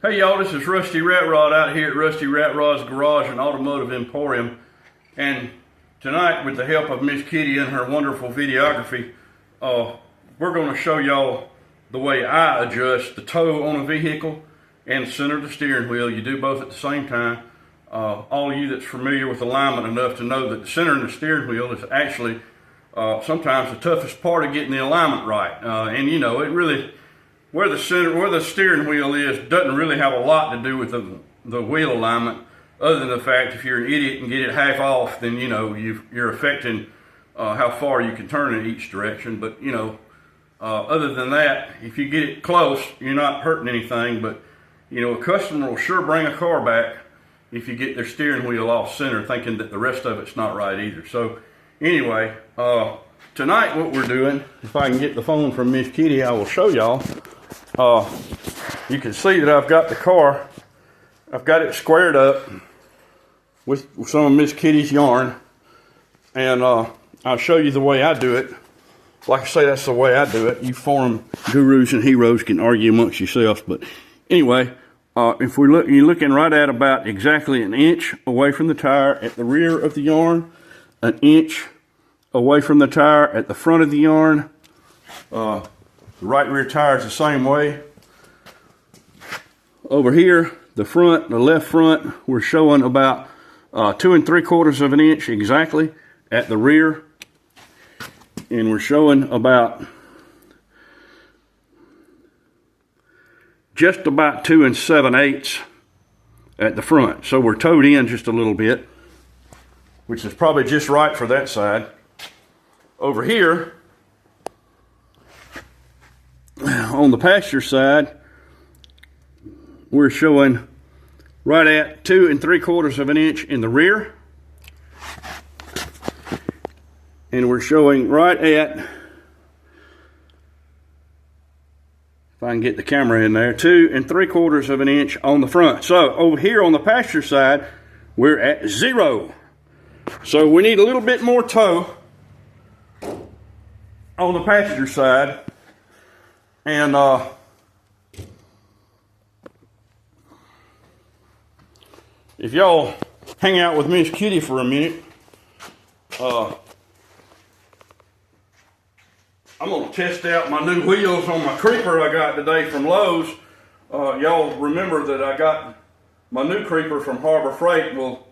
Hey y'all, this is Rusty Rat Rod out here at Rusty Rat Rod's Garage and Automotive Emporium. And tonight, with the help of Miss Kitty and her wonderful videography, we're going to show y'all the way I adjust the toe on a vehicle and center the steering wheel. You do both at the same time. All of you that's familiar with alignment enough to know that the centering the steering wheel is actually sometimes the toughest part of getting the alignment right. And you know, it really, where the steering wheel is doesn't really have a lot to do with the wheel alignment, other than the fact if you're an idiot and get it half off, then you know you're affecting how far you can turn in each direction. But you know, other than that, if you get it close, you're not hurting anything. But you know, a customer will sure bring a car back if you get their steering wheel off center, thinking that the rest of it's not right either. So anyway, tonight what we're doing, if I can get the phone from Miss Kitty, I will show y'all. You can see that I've got the car, I've got it squared up with some of Miss Kitty's yarn, and I'll show you the way I do it. Like I say, that's the way I do it. You forum gurus and heroes can argue amongst yourselves, but anyway, if we look, you're looking right at about exactly an inch away from the tire at the rear of the yarn, an inch away from the tire at the front of the yarn. The right rear tire is the same way. Over here, the left front, we're showing about 2 3/4 of an inch exactly at the rear. And we're showing about just about 2 7/8 at the front. So we're towed in just a little bit, which is probably just right for that side. Over here, on the passenger side, we're showing right at 2 3/4 of an inch in the rear. And we're showing right at, if I can get the camera in there, 2 3/4 of an inch on the front. So over here on the passenger side, we're at 0. So we need a little bit more toe on the passenger side. And if y'all hang out with Miss Kitty for a minute, I'm going to test out my new wheels on my creeper I got today from Lowe's. Y'all remember that I got my new creeper from Harbor Freight. Well,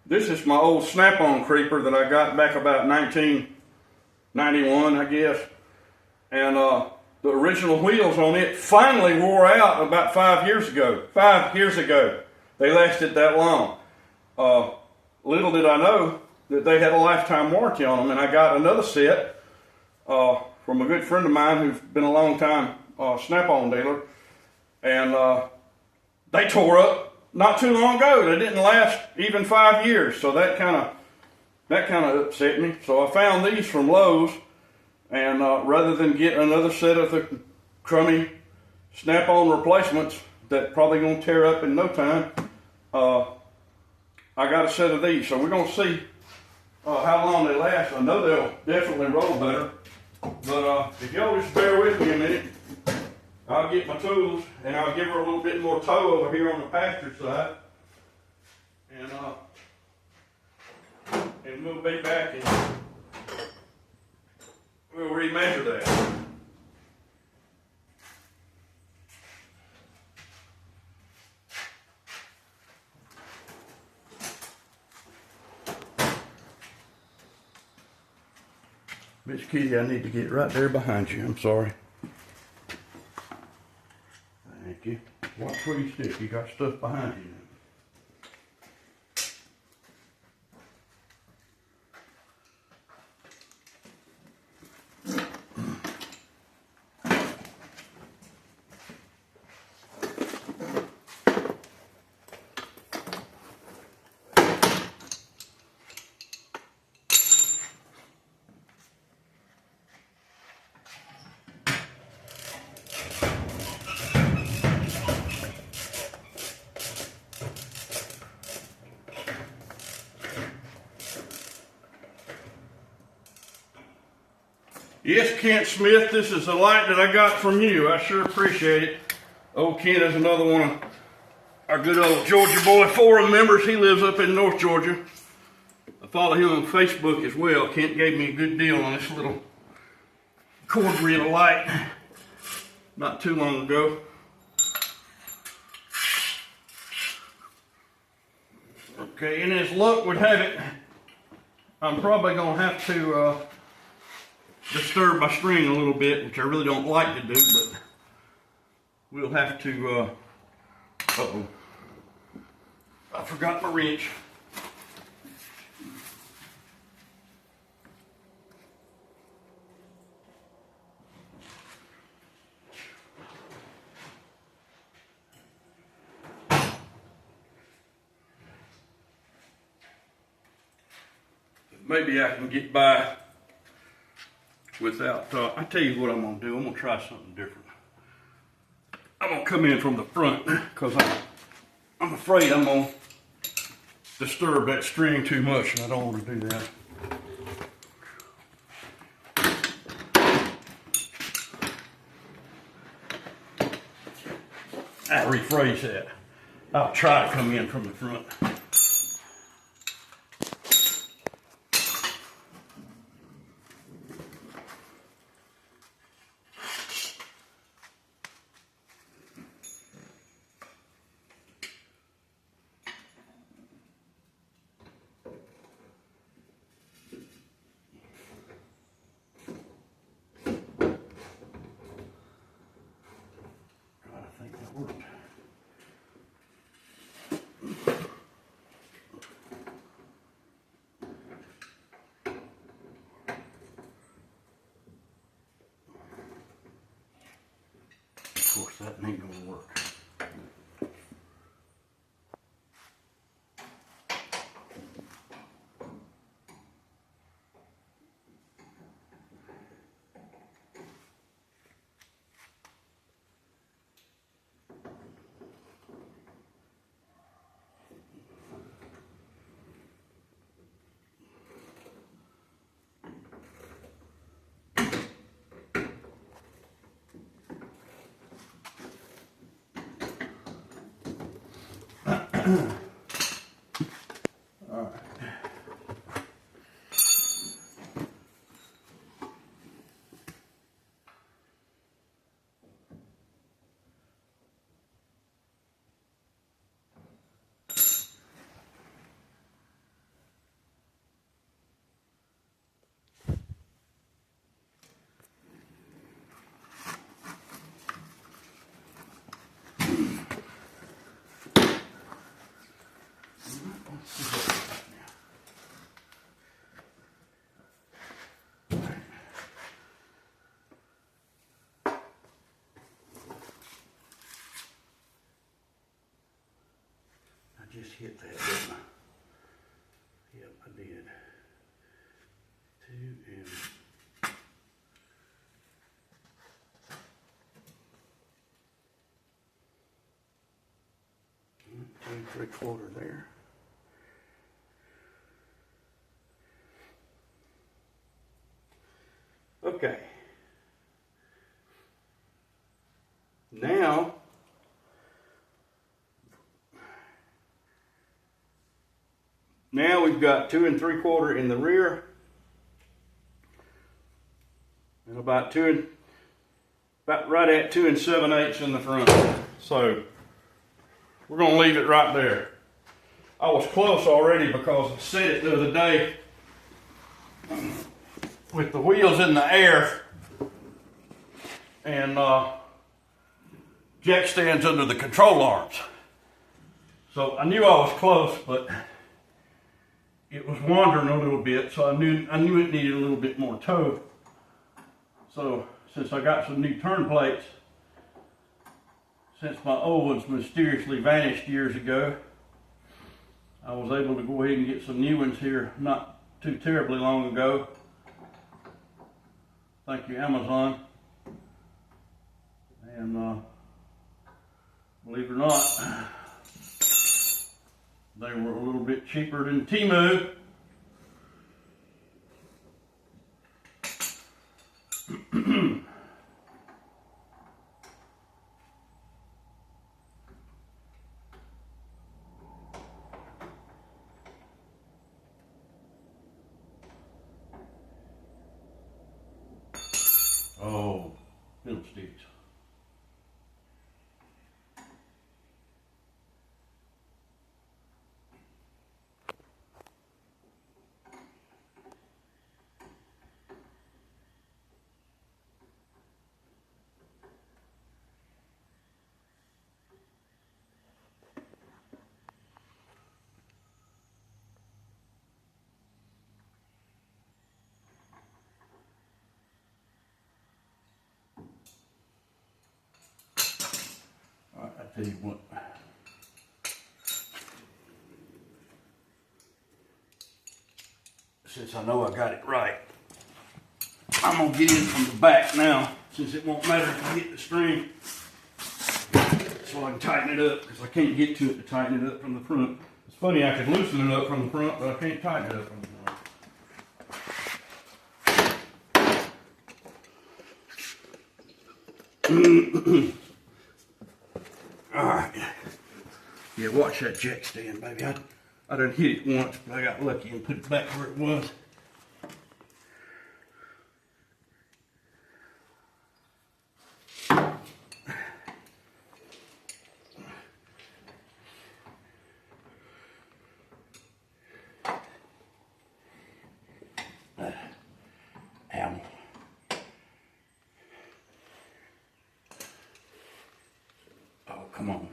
this is my old Snap-on creeper that I got back about 1991, I guess. And the original wheels on it finally wore out about 5 years ago. 5 years ago. They lasted that long. Little did I know that they had a lifetime warranty on them. And I got another set from a good friend of mine who's been a long time Snap-on dealer. And they tore up not too long ago. They didn't last even 5 years. So that kind of upset me. So I found these from Lowe's. And rather than get another set of the crummy Snap-on replacements that probably going to tear up in no time, I got a set of these. So we're going to see how long they last. I know they'll definitely roll better. But if y'all just bear with me a minute, I'll get my tools and I'll give her a little bit more toe over here on the passenger side. And we'll be back and we'll remeasure that. Miss Kitty, I need to get right there behind you. I'm sorry. Thank you. Watch where you stick. You got stuff behind you. Yes, Kent Smith, this is the light that I got from you. I sure appreciate it. Old Kent is another one of our good old Georgia Boy Forum members. He lives up in North Georgia. I follow him on Facebook as well. Kent gave me a good deal on this little cord reel light not too long ago. Okay, and as luck would have it, I'm probably going to have to disturb my string a little bit, which I really don't like to do, but we'll have to, uh-oh, I forgot my wrench. Maybe I can get by without, I tell you what I'm going to do. I'm going to try something different. I'm going to come in from the front because I'm afraid I'm going to disturb that string too much, and I don't want to do that. I rephrase that. I'll try to come in from the front. Of course, that ain't gonna work. All right. Just hit that, didn't I? Yep, I did. 2 and 2 3/4 there. Okay. Now we've got 2 3/4 in the rear, and about right at 2 7/8 in the front. So we're going to leave it right there. I was close already because I set it the other day with the wheels in the air and jack stands under the control arms. So I knew I was close, but it was wandering a little bit, so I knew it needed a little bit more toe. So since I got some new turn plates, since my old ones mysteriously vanished years ago, I was able to go ahead and get some new ones here not too terribly long ago. Thank you, Amazon. And believe it or not, they were a little bit cheaper than Temu. Tell you what. Since I know I got it right, I'm gonna get in from the back now, since it won't matter if I hit the string. So I can tighten it up, because I can't get to it to tighten it up from the front. It's funny, I could loosen it up from the front, but I can't tighten it up from the front. Alright. Yeah, watch that jack stand, baby. I done hit it once, but I got lucky and put it back where it was. Ow. Oh, come on.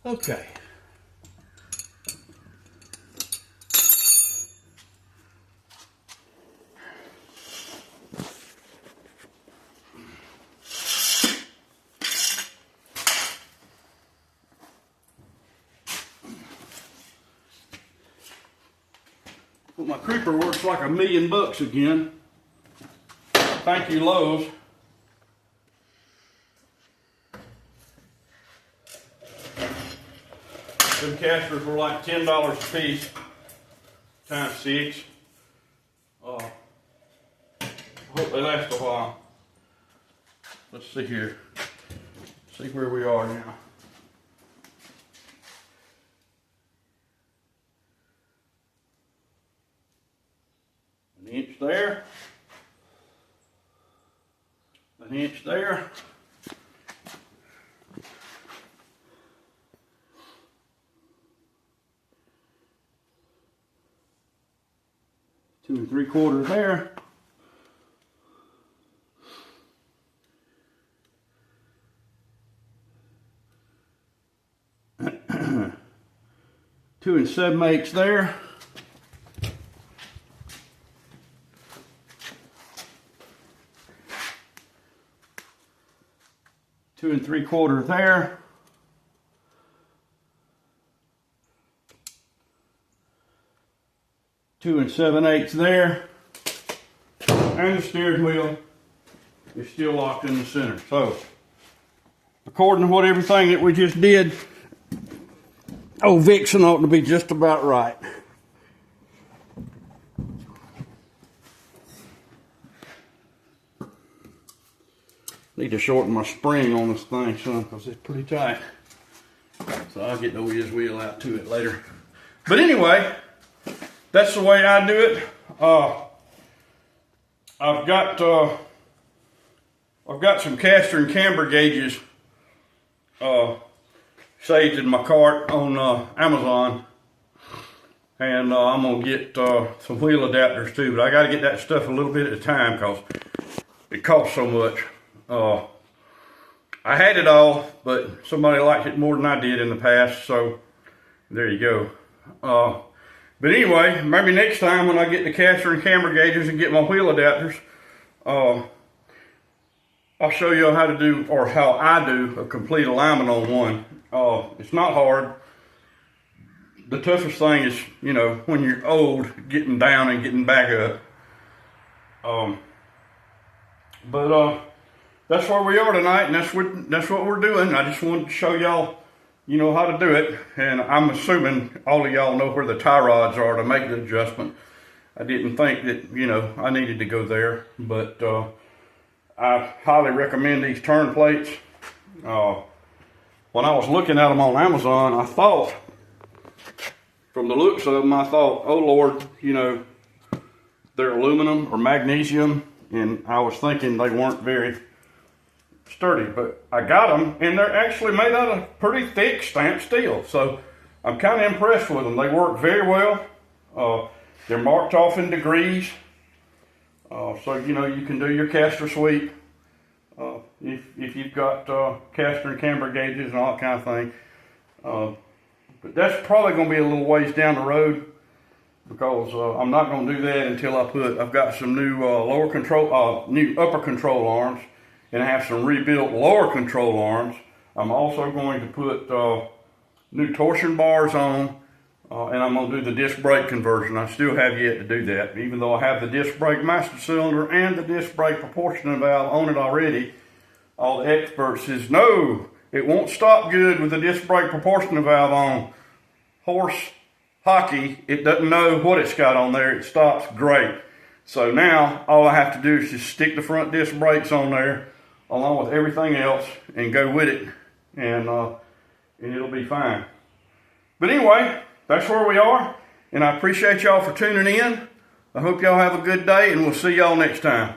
Okay. Well, my creeper works like $1,000,000 again. Thank you, Lowe's. Them casters were like $10 a piece, times 6. I hope they last a while. Let's see here. See where we are now. An inch there. An inch there. Two 3/4 there. Two 7/8 there. Two 3/4 there. Two 7/8 there. And the steering wheel is still locked in the center. So, according to what everything that we just did, old Vixen ought to be just about right. Need to shorten my spring on this thing, son, because it's pretty tight. So I'll get the whiz wheel out to it later. But anyway, that's the way I do it. I've got some caster and camber gauges saved in my cart on Amazon, and I'm gonna get some wheel adapters too. But I got to get that stuff a little bit at a time because it costs so much. I had it all, but somebody liked it more than I did in the past, so there you go. But anyway, maybe next time when I get the caster and camber gauges and get my wheel adapters, I'll show you how to do, or how I do, a complete alignment on one. It's not hard. The toughest thing is, you know, when you're old, getting down and getting back up. But that's where we are tonight, and that's what we're doing. I just wanted to show y'all you know how to do it. And I'm assuming all of y'all know where the tie rods are to make the adjustment. I didn't think that, you know, I needed to go there, but I highly recommend these turn plates. When I was looking at them on Amazon, I thought, from the looks of them, I thought, oh Lord, you know, they're aluminum or magnesium, and I was thinking they weren't very sturdy, but I got them, and they're actually made out of pretty thick stamped steel, so I'm kind of impressed with them. They work very well. They're marked off in degrees, so you know you can do your caster sweep if you've got caster and camber gauges and all that kind of thing. But that's probably going to be a little ways down the road, because I'm not going to do that until I've got some new new upper control arms, and I have some rebuilt lower control arms. I'm also going to put new torsion bars on, and I'm going to do the disc brake conversion. I still have yet to do that, even though I have the disc brake master cylinder and the disc brake proportioning valve on it already. All the experts says, no, it won't stop good with the disc brake proportioning valve on. Horse hockey, it doesn't know what it's got on there. It stops great. So now all I have to do is just stick the front disc brakes on there along with everything else and go with it, and it'll be fine. But anyway, that's where we are, and I appreciate y'all for tuning in. I hope y'all have a good day, and we'll see y'all next time.